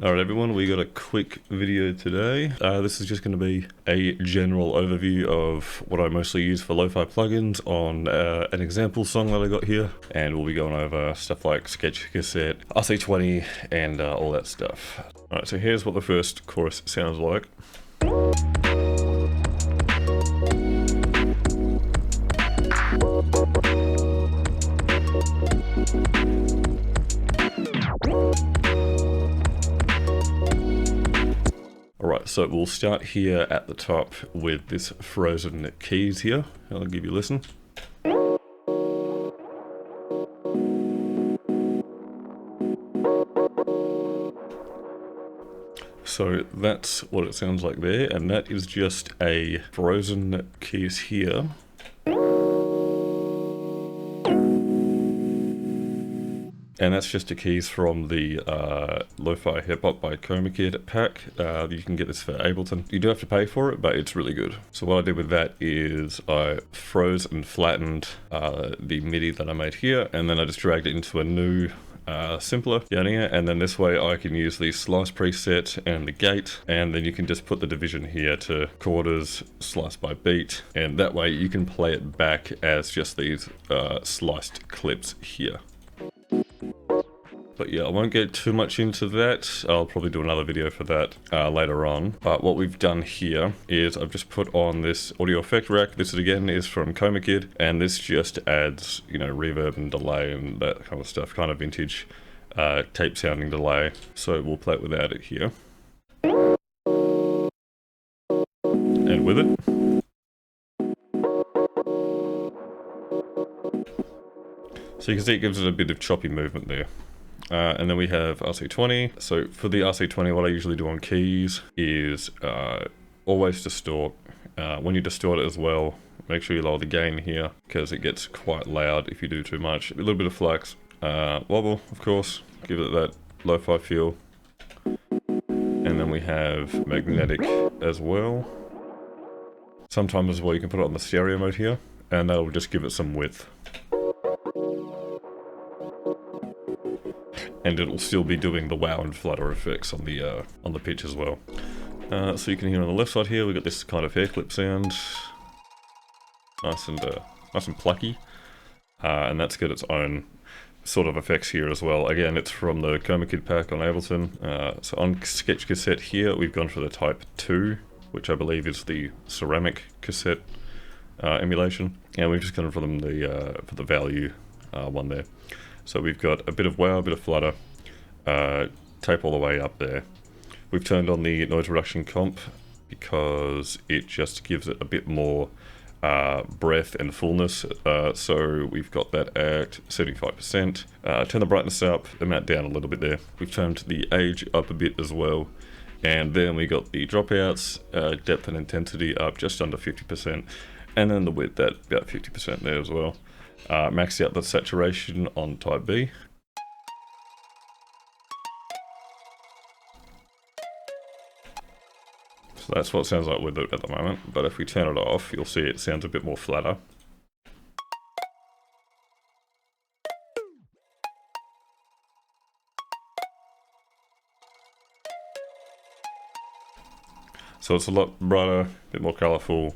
Alright everyone, we got a quick video today. This is just going to be a general overview of what I mostly use for lo-fi plugins on an example song that I got here. And we'll be going over stuff like Sketch, Cassette, RC-20 and all that stuff. Alright, so here's what the first chorus sounds like. Alright, so we'll start here at the top with this frozen keys here. I'll give you a listen. So that's what it sounds like there, and that is just a frozen keys here. And that's just the keys from the Lo-Fi Hip Hop by Cassette pack. You can get this for Ableton. You do have to pay for it, but it's really good. So what I did with that is I froze and flattened the MIDI that I made here, and then I just dragged it into a new simpler down here, and then this way I can use the slice preset and the gate, and then you can just put the division here to quarters, slice by beat, and that way you can play it back as just these sliced clips here. But yeah, I won't get too much into that. I'll probably do another video for that later on. But what we've done here is I've just put on this audio effect rack. This again is from Cassette, and this just adds, you know, reverb and delay and that kind of stuff, kind of vintage tape sounding delay. So we'll play it without it here. And with it. So you can see it gives it a bit of choppy movement there. And then we have RC-20. So for the RC-20, what I usually do on keys is always distort. When you distort it as well, make sure you lower the gain here because it gets quite loud if you do too much. A little bit of flex. Wobble, of course, give it that lo-fi feel. And then we have magnetic as well. Sometimes as well you can put it on the stereo mode here, and that'll just give it some width. And it'll still be doing the wow and flutter effects on the pitch as well. So you can hear on the left side here, we've got this kind of hair clip sound, nice and plucky, and that's got its own sort of effects here as well. Again, it's from the Cassette pack on Ableton. So on Sketch Cassette here, we've gone for the Type 2, which I believe is the ceramic cassette emulation, and we've just gone for the value one there. So we've got a bit of wow, a bit of flutter, tape all the way up there. We've turned on the noise reduction comp because it just gives it a bit more breadth and fullness. So we've got that at 75%. Turn the brightness up, amount down a little bit there. We've turned the age up a bit as well. And then we got the dropouts, depth and intensity up just under 50%. And then the width at about 50% there as well. Maxed out the saturation on Type B. So that's what it sounds like with it at the moment, but if we turn it off, you'll see it sounds a bit more flatter. So it's a lot brighter, a bit more colourful.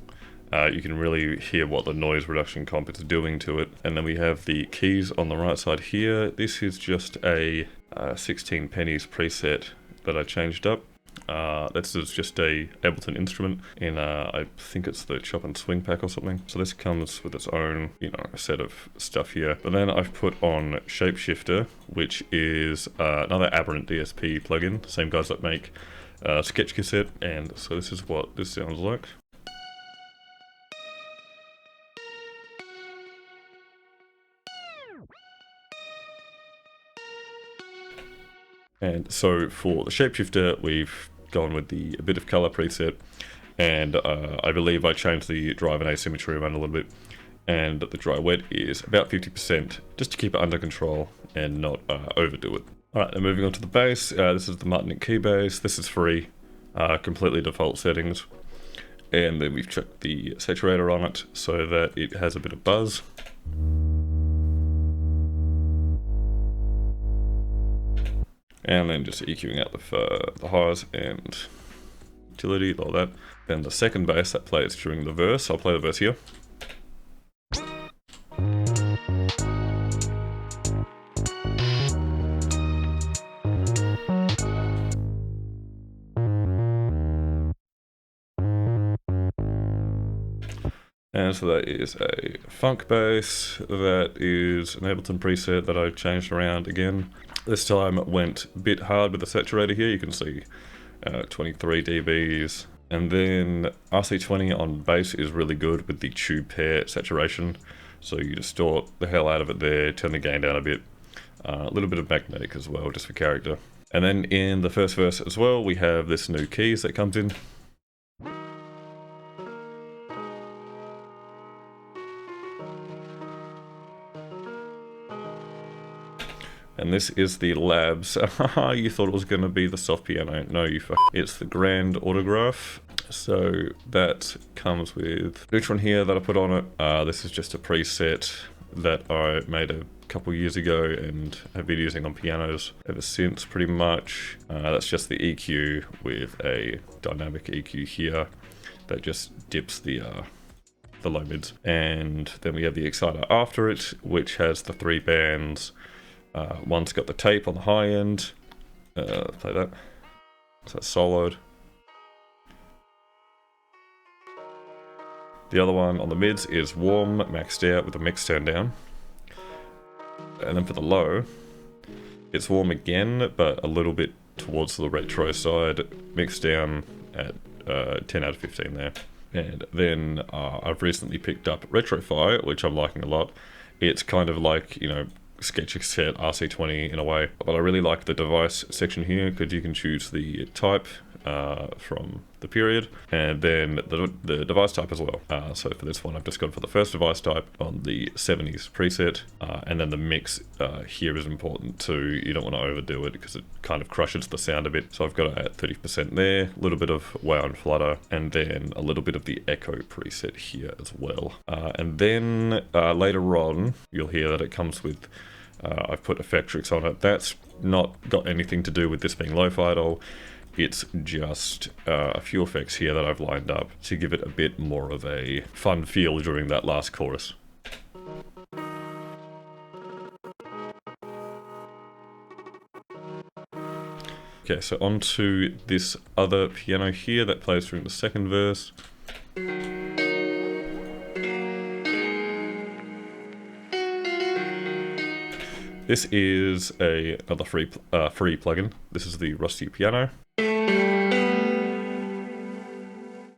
You can really hear what the noise reduction comp is doing to it. And then we have the keys on the right side here. This is just a 16 pennies preset that I changed up. This is just a Ableton instrument in, I think it's the Chop and Swing pack or something. So this comes with its own, you know, set of stuff here. But then I've put on Shapeshifter, which is another Aberrant DSP plugin. Same guys that make Sketch Cassette. And so this is what this sounds like. And so for the Shapeshifter, we've gone with a bit of color preset, and I believe I changed the drive and asymmetry around a little bit, and the dry wet is about 50%, just to keep it under control and not overdo it. Alright, then moving on to the bass. This is the Martinic key bass. This is free, completely default settings, and then we've checked the saturator on it so that it has a bit of buzz. And then just EQing out the highs and utility, all that. Then the second bass that plays during the verse, I'll play the verse here. And so that is a funk bass. That is an Ableton preset that I changed around again. This time it went a bit hard with the saturator here. You can see 23 dBs. And then RC-20 on bass is really good with the tube pair saturation. So you distort the hell out of it there, turn the gain down a bit. A little bit of magnetic as well, just for character. And then in the first verse as well, we have this new keys that comes in. And this is the Labs. You thought it was going to be the soft piano. No, you it's the Grand Autograph. So that comes with Neutron here that I put on it. This is just a preset that I made a couple years ago and have been using on pianos ever since, pretty much. That's just the EQ with a dynamic EQ here that just dips the low mids. And then we have the exciter after it, which has the 3 bands. One's got the tape on the high end. Play that. So that's soloed. The other one on the mids is warm, maxed out with the mix turned down. And then for the low, it's warm again, but a little bit towards the retro side, mixed down at 10 out of 15 there. And then I've recently picked up Retrofy, which I'm liking a lot. It's kind of like, you know, Sketch Cassette RC-20 in a way, but I really like the device section here because you can choose the type from the period and then the device type as well. So for this one I've just gone for the first device type on the 70s preset, and then the mix here is important too. You don't want to overdo it because it kind of crushes the sound a bit. So I've got it at 30% there, a little bit of wow and flutter, and then a little bit of the echo preset here as well. And then later on you'll hear that it comes with I've put Effectrix on it. That's not got anything to do with this being lo-fi at all. It's just a few effects here that I've lined up to give it a bit more of a fun feel during that last chorus. Okay, so on to this other piano here that plays during the second verse. This is another free plugin. This is the Rusty Piano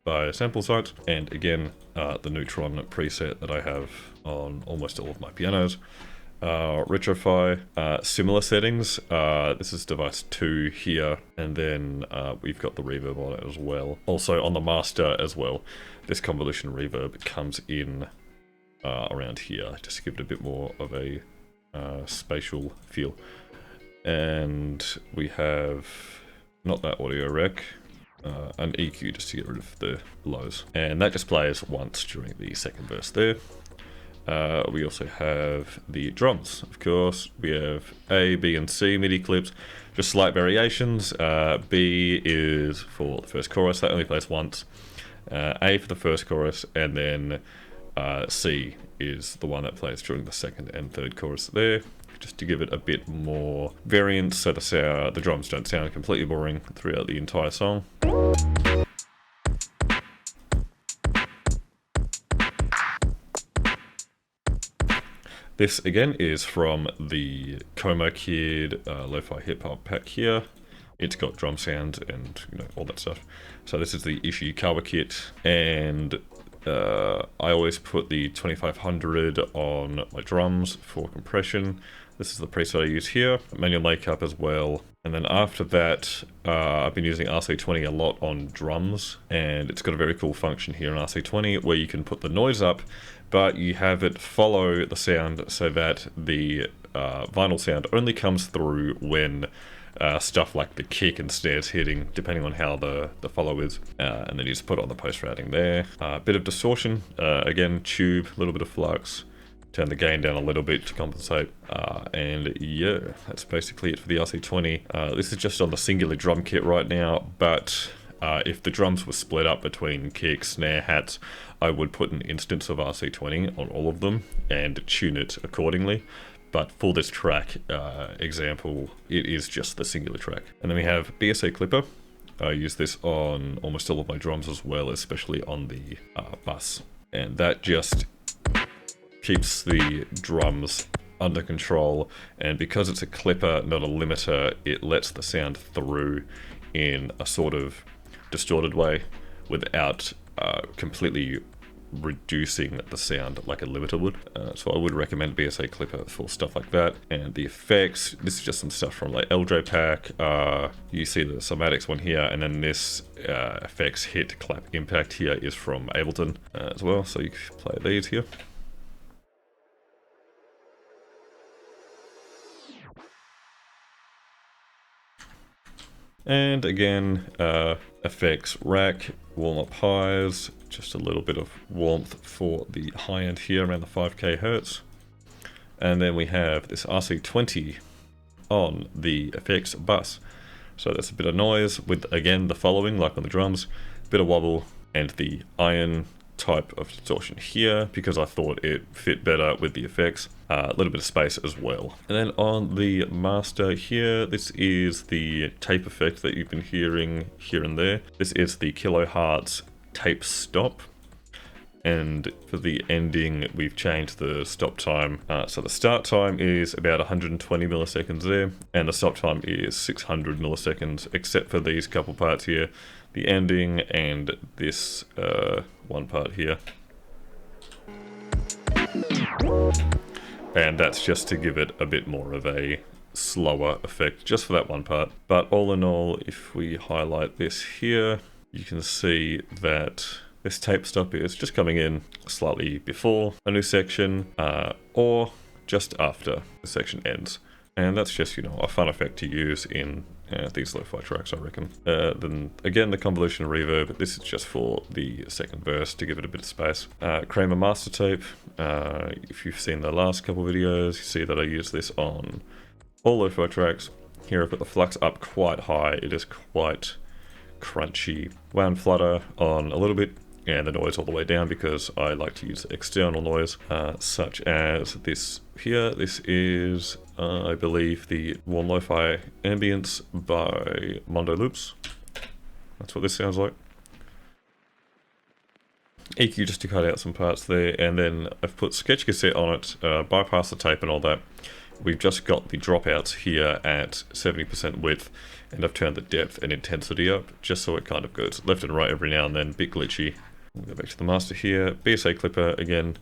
by Sample Site, and again the Neutron preset that I have on almost all of my pianos. Retrofy, similar settings. This is device 2 here, and then we've got the reverb on it as well. Also on the master as well, this Convolution reverb comes in around here just to give it a bit more of a spatial feel. And we have not that audio rec, an EQ just to get rid of the lows, and that just plays once during the second verse there. We also have the drums, of course. We have A, B and C MIDI clips, just slight variations. B is for the first chorus, that only plays once. A for the first chorus, and then C is the one that plays during the second and third chorus there, just to give it a bit more variance so the drums don't sound completely boring throughout the entire song. This again is from the Coma Kid Lo-Fi Hip Hop pack here. It's got drum sounds and all that stuff. So this is the Ishikawa kit, and I always put the 2500 on my drums for compression. This is the preset I use here. Manual makeup as well. And then after that, I've been using RC-20 a lot on drums, and it's got a very cool function here in RC-20 where you can put the noise up, but you have it follow the sound so that the vinyl sound only comes through when stuff like the kick and snares hitting, depending on how the follow is. And then you just put on the post routing there. A bit of distortion, again, tube, a little bit of flux, turn the gain down a little bit to compensate. And yeah, that's basically it for the RC-20. This is just on the singular drum kit right now, but if the drums were split up between kick, snare, hats, I would put an instance of RC-20 on all of them and tune it accordingly. But for this track example, it is just the singular track. And then we have BSA clipper. I use this on almost all of my drums as well, especially on the bass. And that just keeps the drums under control. And because it's a clipper, not a limiter, it lets the sound through in a sort of distorted way without completely reducing the sound like a limiter would. So I would recommend BSA clipper for stuff like that. And the effects, this is just some stuff from like LJ Pack. You see the somatics one here, and then this effects hit clap impact here is from Ableton as well. So you can play these here. And again, effects rack, warm up highs, just a little bit of warmth for the high end here around the 5k hertz. And then we have this RC-20 on the effects bus. So that's a bit of noise with, again, the following, like on the drums, bit of wobble, and the iron type of distortion here because I thought it fit better with the effects. A little bit of space as well. And then on the master here, this is the tape effect that you've been hearing here and there. This is the kilohertz tape stop. And for the ending, we've changed the stop time. So the start time is about 120 milliseconds there, and the stop time is 600 milliseconds, except for these couple parts here, the ending and this one part here. And that's just to give it a bit more of a slower effect, just for that one part. But all in all, if we highlight this here, you can see that this tape stop is just coming in slightly before a new section or just after the section ends. And that's just, you know, a fun effect to use in these lo-fi tracks, I reckon. Then again, the convolution reverb, this is just for the second verse to give it a bit of space. Kramer master tape, if you've seen the last couple videos, you see that I use this on all lo-fi tracks. Here I've got the flux up quite high, it is quite crunchy. Wound flutter on a little bit, and the noise all the way down because I like to use external noise, such as this here. This is, I believe, the Warm Lo-Fi Ambience by Mondo Loops. That's what this sounds like. EQ just to cut out some parts there, and then I've put Sketch Cassette on it, bypass the tape and all that. We've just got the dropouts here at 70% width, and I've turned the depth and intensity up just so it kind of goes left and right every now and then, a bit glitchy. We'll go back to the master here. BSA clipper again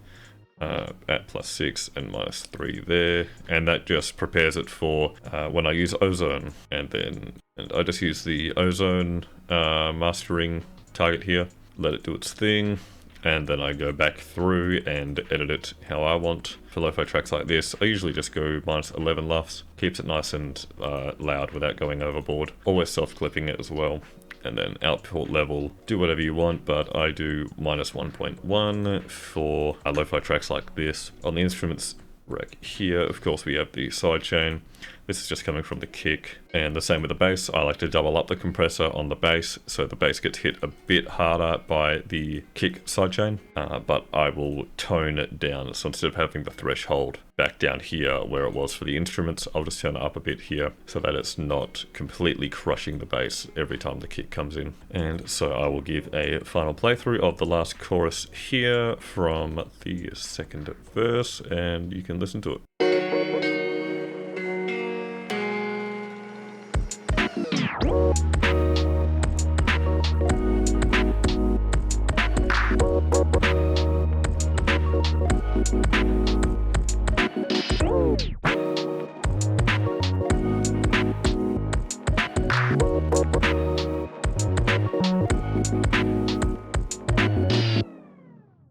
at +6 and -3 there, and that just prepares it for when I use ozone. And I just use the ozone mastering target here, let it do its thing, and then I go back through and edit it how I want. For lo-fi tracks like this, I usually just go -11 LUFS, keeps it nice and loud without going overboard. Always self-clipping it as well. And then output level, do whatever you want, but I do -1.1 for lo-fi tracks like this. On the instruments rack here, of course, we have the sidechain. This is just coming from the kick, and the same with the bass. I like to double up the compressor on the bass, so the bass gets hit a bit harder by the kick sidechain, but I will tone it down. So instead of having the threshold back down here where it was for the instruments, I'll just turn it up a bit here so that it's not completely crushing the bass every time the kick comes in. And so I will give a final playthrough of the last chorus here from the second verse, and you can listen to it.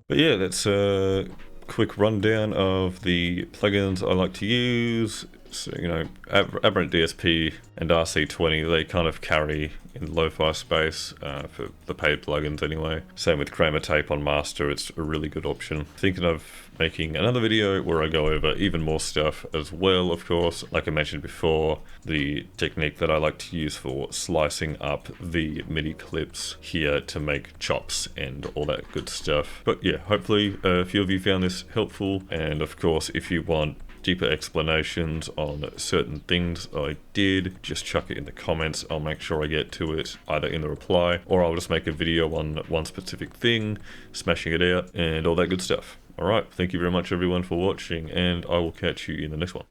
But yeah, that's a quick rundown of the plugins I like to use. So, you know, Aberrant DSP and RC-20, they kind of carry in the lo-fi space for the paid plugins anyway. Same with Kramer Tape on Master, it's a really good option. Thinking of making another video where I go over even more stuff as well, of course. Like I mentioned before, the technique that I like to use for slicing up the MIDI clips here to make chops and all that good stuff. But yeah, hopefully a few of you found this helpful, and of course if you want deeper explanations on certain things I did, just chuck it in the comments. I'll make sure I get to it either in the reply, or I'll just make a video on one specific thing, smashing it out and all that good stuff. Alright, thank you very much everyone for watching, and I will catch you in the next one.